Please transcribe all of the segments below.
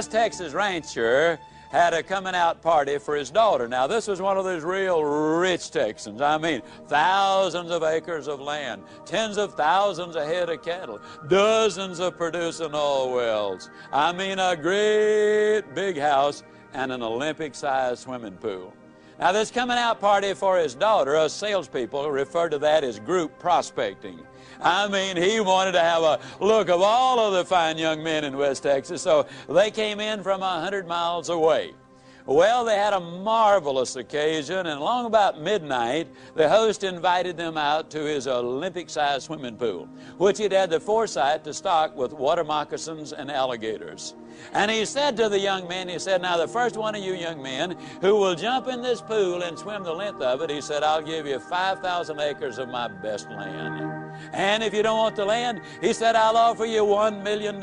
West Texas rancher had a coming out party for his daughter. Now, this was one of those real rich Texans. I mean, thousands of acres of land, tens of thousands of head of cattle, dozens of producing oil wells. I mean, a great big house and an Olympic-sized swimming pool. Now, this coming out party for his daughter, us salespeople refer to that as group prospecting. I mean, he wanted to have a look of all of the fine young men in West Texas, so they came in from 100 miles away. Well, they had a marvelous occasion, and along about midnight, the host invited them out to his Olympic-sized swimming pool, which he'd had the foresight to stock with water moccasins and alligators. And he said to the young men, he said, now the first one of you young men who will jump in this pool and swim the length of it, he said, I'll give you 5,000 acres of my best land. And if you don't want the land, he said, I'll offer you $1 million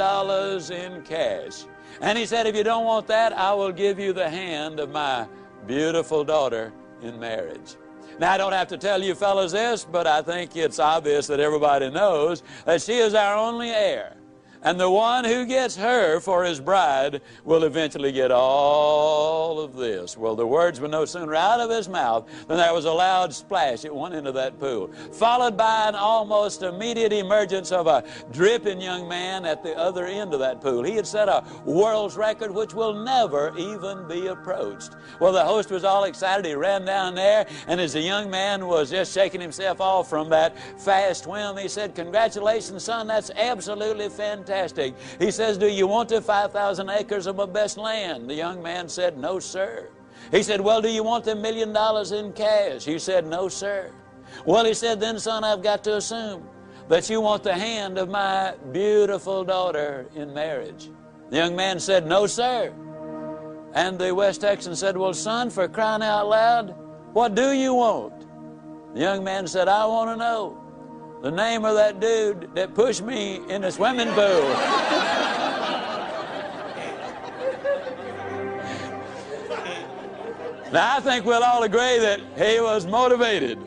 in cash. And he said, if you don't want that, I will give you the hand of my beautiful daughter in marriage. Now, I don't have to tell you fellas this, but I think it's obvious that everybody knows that she is our only heir. And the one who gets her for his bride will eventually get all of this. Well, the words were no sooner out of his mouth than there was a loud splash at one end of that pool, followed by an almost immediate emergence of a dripping young man at the other end of that pool. He had set a world's record which will never even be approached. Well, the host was all excited. He ran down there, and as the young man was just shaking himself off from that fast swim, he said, congratulations, son, that's absolutely fantastic. He says, do you want the 5,000 acres of my best land? The young man said, no, sir. He said, well, do you want the $1 million in cash? He said, no, sir. Well, he said, then, son, I've got to assume that you want the hand of my beautiful daughter in marriage. The young man said, no, sir. And the West Texan said, well, son, for crying out loud, what do you want? The young man said, I want to know the name of that dude that pushed me in the swimming pool. Now, I think we'll all agree that he was motivated.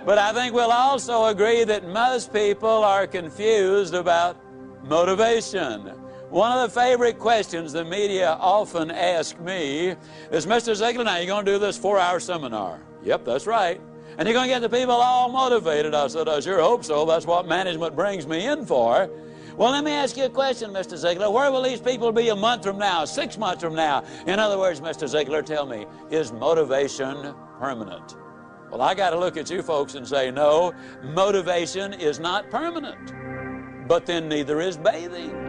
But I think we'll also agree that most people are confused about motivation. One of the favorite questions the media often ask me is, Mr. Ziegler, now you're going to do this 4-hour seminar. Yep, that's right. And you're going to get the people all motivated. I said, I sure hope so. That's what management brings me in for. Well, let me ask you a question, Mr. Ziegler. Where will these people be a month from now, 6 months from now? In other words, Mr. Ziegler, tell me, is motivation permanent? Well, I got to look at you folks and say, no, motivation is not permanent. But then neither is bathing.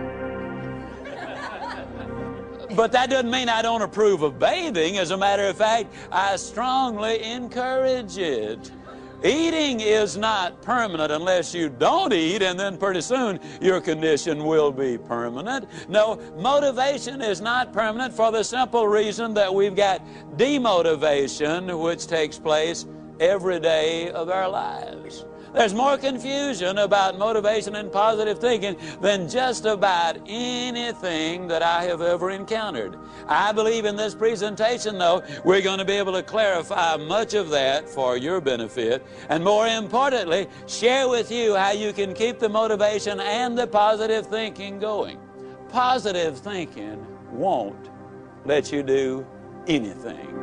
But that doesn't mean I don't approve of bathing. As a matter of fact, I strongly encourage it. Eating is not permanent unless you don't eat, and then pretty soon your condition will be permanent. No, motivation is not permanent for the simple reason that we've got demotivation, which takes place every day of our lives. There's more confusion about motivation and positive thinking than just about anything that I have ever encountered. I believe in this presentation, though, we're going to be able to clarify much of that for your benefit, and more importantly, share with you how you can keep the motivation and the positive thinking going. Positive thinking won't let you do anything.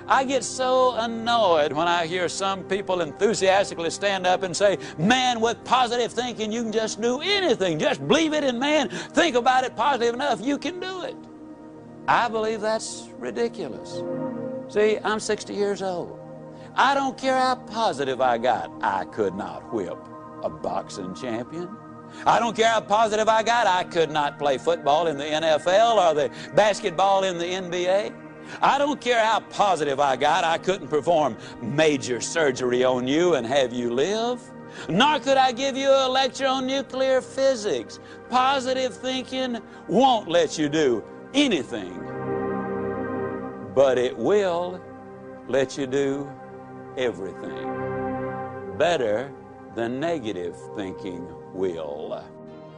I get so annoyed when I hear some people enthusiastically stand up and say, man, with positive thinking, you can just do anything. Just believe it, and man, think about it positive enough, you can do it. I believe that's ridiculous. See, I'm 60 years old. I don't care how positive I got. I could not whip a boxing champion. I don't care how positive I got. I could not play football in the NFL or the basketball in the NBA. I don't care how positive I got, I couldn't perform major surgery on you and have you live. Nor could I give you a lecture on nuclear physics. Positive thinking won't let you do anything, but it will let you do everything. Better than negative thinking will.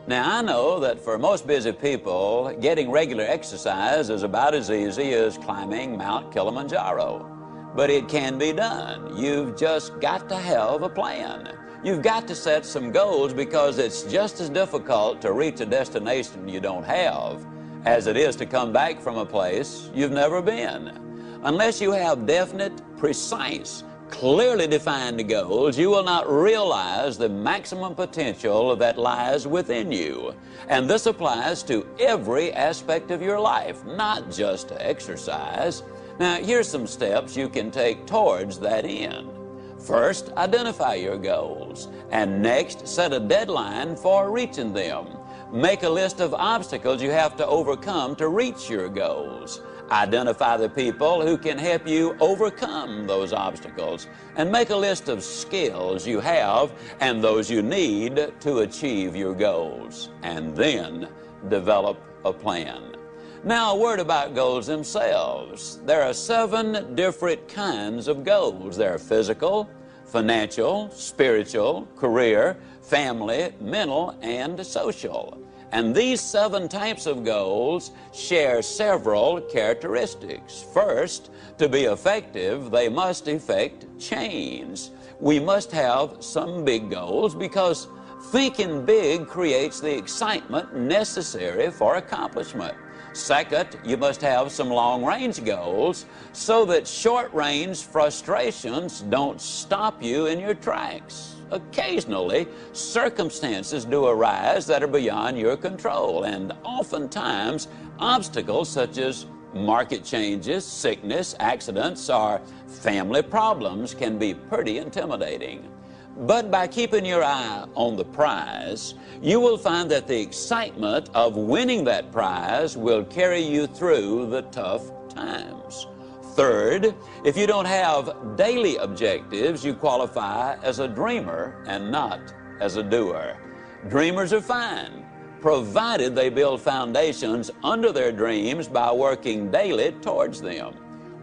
Now, I know that for most busy people, getting regular exercise is about as easy as climbing Mount Kilimanjaro. But it can be done. You've just got to have a plan. You've got to set some goals, because it's just as difficult to reach a destination you don't have as it is to come back from a place you've never been. Unless you have definite, precise, clearly defined goals, you will not realize the maximum potential that lies within you. And this applies to every aspect of your life, not just to exercise. Now, here's some steps you can take towards that end. First, identify your goals, and next, set a deadline for reaching them. Make a list of obstacles you have to overcome to reach your goals. Identify the people who can help you overcome those obstacles, and make a list of skills you have and those you need to achieve your goals, and then develop a plan. Now, a word about goals themselves. There are 7 different kinds of goals. There are physical, financial, spiritual, career, family, mental, and social. And these 7 types of goals share several characteristics. First, to be effective, they must effect change. We must have some big goals because thinking big creates the excitement necessary for accomplishment. Second, you must have some long-range goals so that short-range frustrations don't stop you in your tracks. Occasionally, circumstances do arise that are beyond your control, and oftentimes, obstacles such as market changes, sickness, accidents, or family problems can be pretty intimidating. But by keeping your eye on the prize, you will find that the excitement of winning that prize will carry you through the tough times. Third, if you don't have daily objectives, you qualify as a dreamer and not as a doer. Dreamers are fine, provided they build foundations under their dreams by working daily towards them.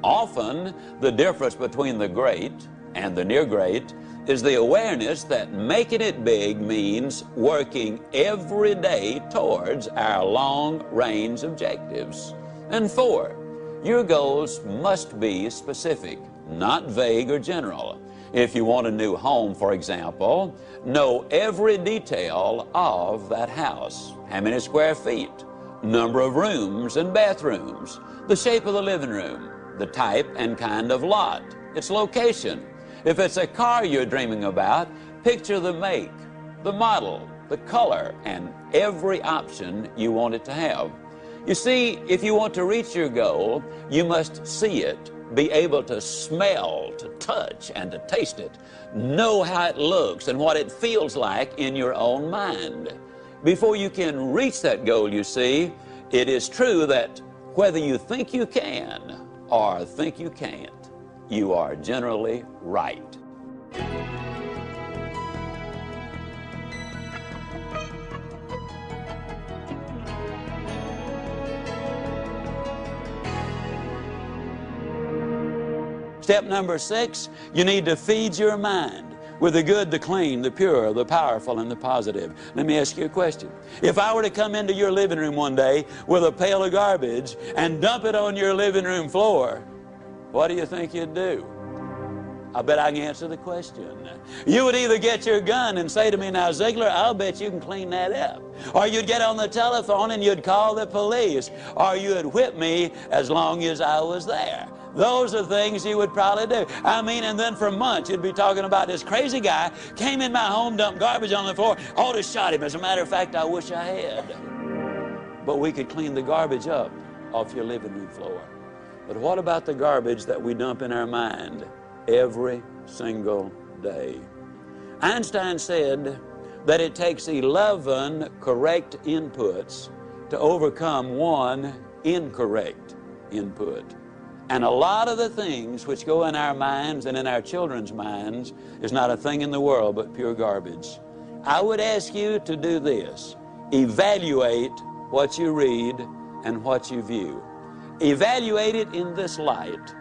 Often, the difference between the great and the near great is the awareness that making it big means working every day towards our long-range objectives. And 4, your goals must be specific, not vague or general. If you want a new home, for example, know every detail of that house. How many square feet, number of rooms and bathrooms, the shape of the living room, the type and kind of lot, its location. If it's a car you're dreaming about, picture the make, the model, the color, and every option you want it to have. You see, if you want to reach your goal, you must see it, be able to smell, to touch, and to taste it. Know how it looks and what it feels like in your own mind. Before you can reach that goal, you see, it is true that whether you think you can or think you can't, you are generally right. Step number 6, you need to feed your mind with the good, the clean, the pure, the powerful, and the positive. Let me ask you a question. If I were to come into your living room one day with a pail of garbage and dump it on your living room floor, what do you think you'd do? I bet I can answer the question. You would either get your gun and say to me, now, Ziegler, I'll bet you can clean that up. Or you'd get on the telephone and you'd call the police. Or you'd whip me as long as I was there. Those are things you would probably do. I mean, and then for months you'd be talking about this crazy guy came in my home, dumped garbage on the floor, ought to shot him. As a matter of fact, I wish I had. But we could clean the garbage up off your living room floor. But what about the garbage that we dump in our mind every single day? Einstein said that it takes 11 correct inputs to overcome 1 incorrect input. And a lot of the things which go in our minds and in our children's minds is not a thing in the world but pure garbage. I would ask you to do this. Evaluate what you read and what you view. Evaluate it in this light.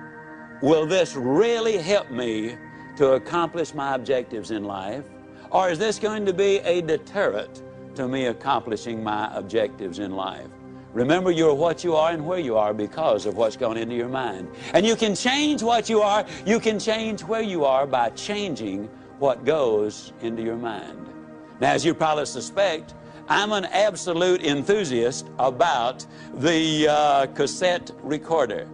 Will this really help me to accomplish my objectives in life? Or is this going to be a deterrent to me accomplishing my objectives in life? Remember, you're what you are and where you are because of what's gone into your mind. And you can change what you are, you can change where you are by changing what goes into your mind. Now, as you probably suspect, I'm an absolute enthusiast about the cassette recorder.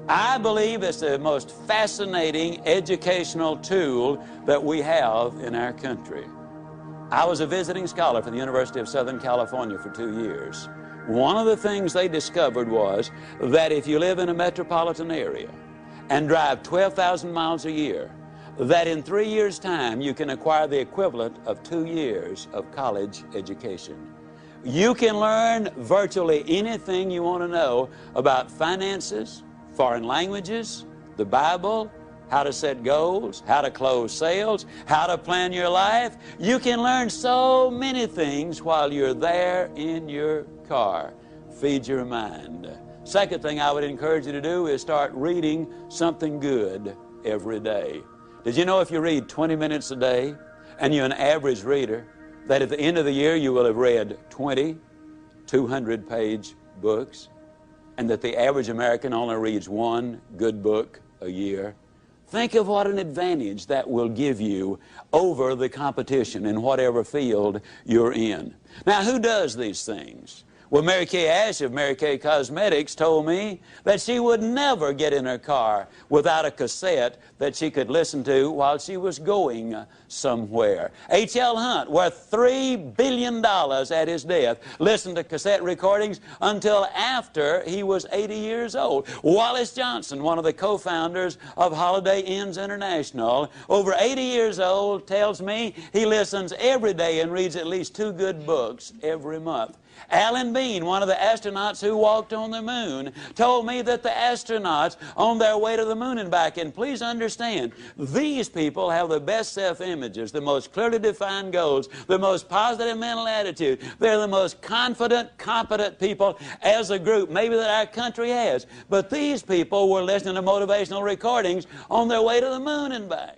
I believe it's the most fascinating educational tool that we have in our country. I was a visiting scholar for the University of Southern California for 2 years. One of the things they discovered was that if you live in a metropolitan area and drive 12,000 miles a year, that in 3 years' time you can acquire the equivalent of 2 years of college education. You can learn virtually anything you want to know about finances, foreign languages, the Bible, how to set goals, how to close sales, how to plan your life. You can learn so many things while you're there in your car. Feed your mind. Second thing I would encourage you to do is start reading something good every day. Did you know if you read 20 minutes a day and you're an average reader, that at the end of the year you will have read 20 200-page books, and that the average American only reads one good book a year? Think of what an advantage that will give you over the competition in whatever field you're in. Now, who does these things? Well, Mary Kay Ash of Mary Kay Cosmetics told me that she would never get in her car without a cassette that she could listen to while she was going somewhere. H.L. Hunt, worth $3 billion at his death, listened to cassette recordings until after he was 80 years old. Wallace Johnson, one of the co-founders of Holiday Inns International, over 80 years old, tells me he listens every day and reads at least 2 good books every month. Alan Bean, one of the astronauts who walked on the moon, told me that the astronauts on their way to the moon and back, and please understand, these people have the best self-images, the most clearly defined goals, the most positive mental attitude. They're the most confident, competent people as a group maybe that our country has. But these people were listening to motivational recordings on their way to the moon and back.